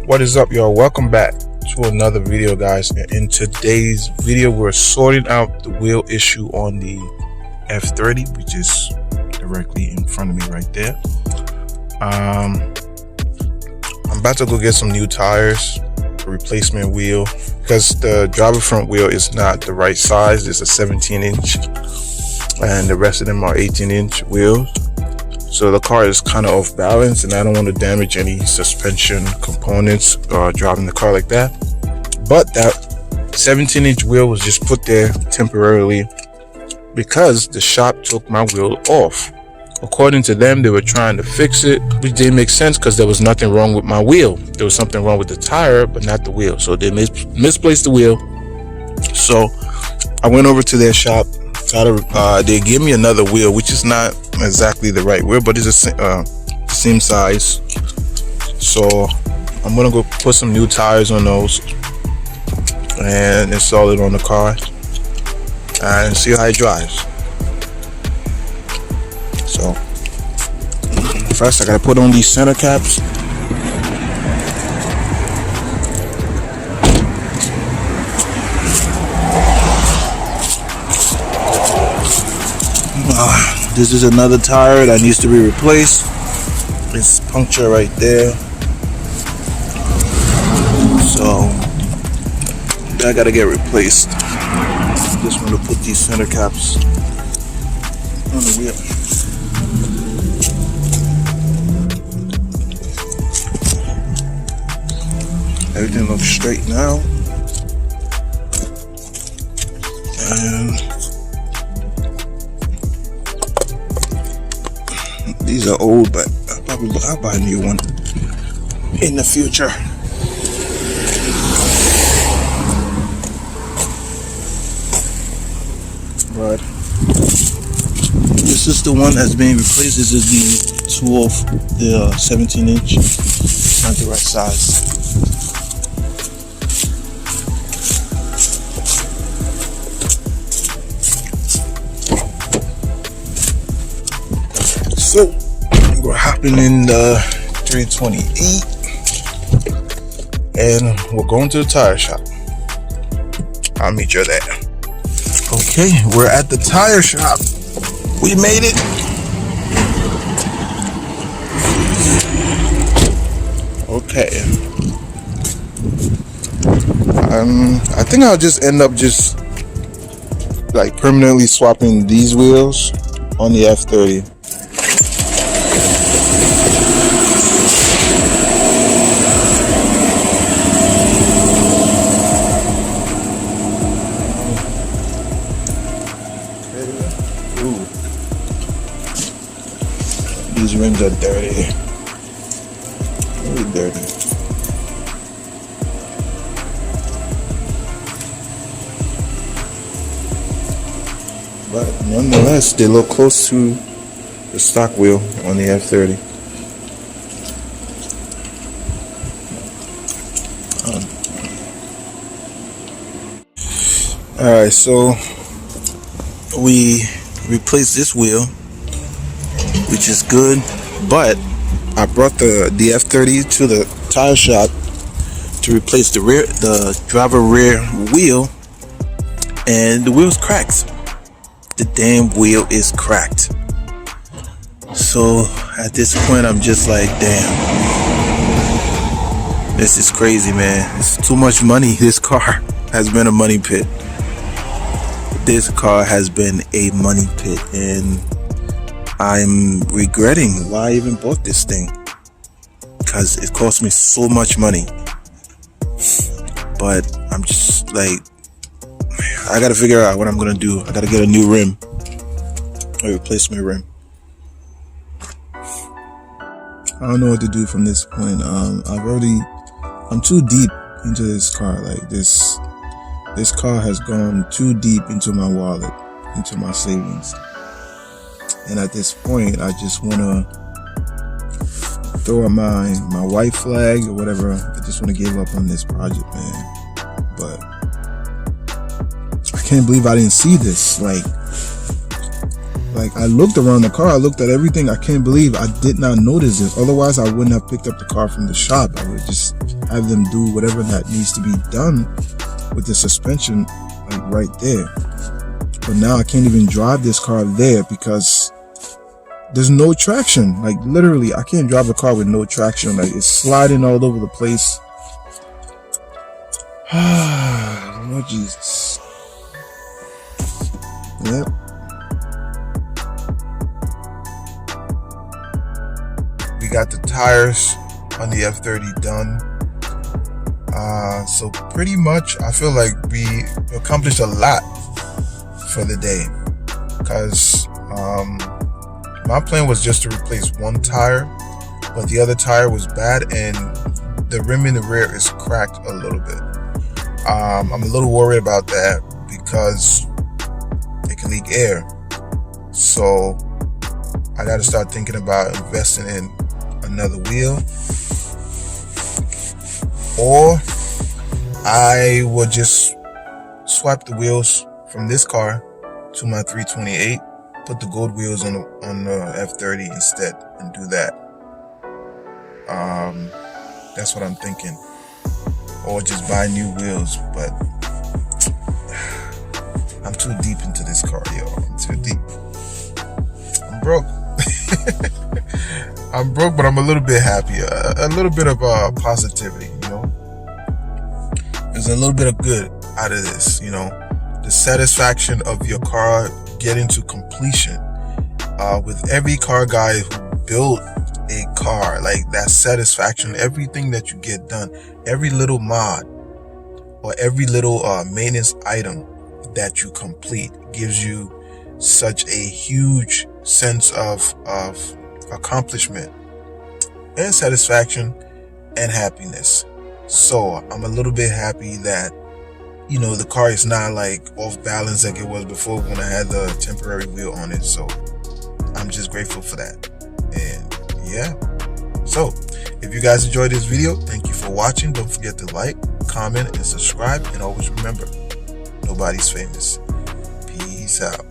What is up, y'all? Welcome back to another video, guys. In today's video, we're sorting out the wheel issue on the F30, which is directly in front of me right there. I'm about to go get some new tires, a replacement wheel, because the driver front wheel is not the right size. It's a 17-inch and the rest of them are 18-inch wheels. So the car is kind of off balance, and I don't want to damage any suspension components driving the car like that. But that 17-inch wheel was just put there temporarily because the shop took my wheel off. According to them, they were trying to fix it, which didn't make sense because there was nothing wrong with my wheel. There was something wrong with the tire, but not the wheel. So they misplaced the wheel. So I went over to their shop. They gave me another wheel, which is not exactly the right wheel, but it's the same size. So I'm gonna go put some new tires on those and install it on the car and see how it drives. So first I gotta put on these center caps. This is another tire that needs to be replaced. It's punctured right there, so that gotta get replaced. Just want to put these center caps on the wheel. Everything looks straight now, and these are old, but I'll buy a new one in the future. But this is the one that's being replaced. This is the 2 of the 17-inch. Not the right size. So we're hopping in the 328 and we're going to the tire shop. I'll meet you there. Okay, we're at the tire shop. We made it. Okay. I think I'll just end up just like permanently swapping these wheels on the F30. These rims are dirty. Very dirty. But nonetheless, they look close to the stock wheel on the F30. Alright, so we replaced this wheel, which is good, but I brought the F30 to the tire shop to replace the driver rear wheel, and the wheel's cracked. The damn wheel is cracked. So at this point I'm just like, damn, this is crazy, man. It's too much money. This car has been a money pit. This car has been a money pit, and I'm regretting why I even bought this thing, because it cost me so much money. But I'm just like, I gotta figure out what I'm gonna do. I gotta get a new rim, a replacement rim. I don't know what to do from this point. I'm too deep into this car. Like this car has gone too deep into my wallet, into my savings. And at this point, I just want to throw up my white flag or whatever. I just want to give up on this project, man. But I can't believe I didn't see this. Like I looked around the car, I looked at everything. I can't believe I did not notice this. Otherwise, I wouldn't have picked up the car from the shop. I would have just have them do whatever that needs to be done with the suspension, like right there. But now I can't even drive this car there because there's no traction. Like literally, I can't drive a car with no traction. Like it's sliding all over the place. Lord Jesus. Yep. We got the tires on the F30 done. So pretty much I feel like we accomplished a lot for the day, because my plan was just to replace one tire, but the other tire was bad and the rim in the rear is cracked a little bit. I'm a little worried about that because it can leak air, so I got to start thinking about investing in another wheel, or I would just swap the wheels from this car to my 328, put the gold wheels on the F30 instead, and do that. That's what I'm thinking, or just buy new wheels. But I'm too deep into this car, yo. I'm too deep. I'm broke. I'm broke, but I'm a little bit happy. A little bit of positivity, you know. There's a little bit of good out of this, you know. The satisfaction of your car getting to completion. With every car guy who built a car, like that satisfaction, everything that you get done, every little mod or every little maintenance item that you complete gives you such a huge sense of accomplishment and satisfaction and happiness. So I'm a little bit happy that, you know, the car is not like off balance like it was before when I had the temporary wheel on it. So I'm just grateful for that. And yeah, so if you guys enjoyed this video, thank you for watching. Don't forget to like, comment, and subscribe, and always remember, nobody's famous. Peace out.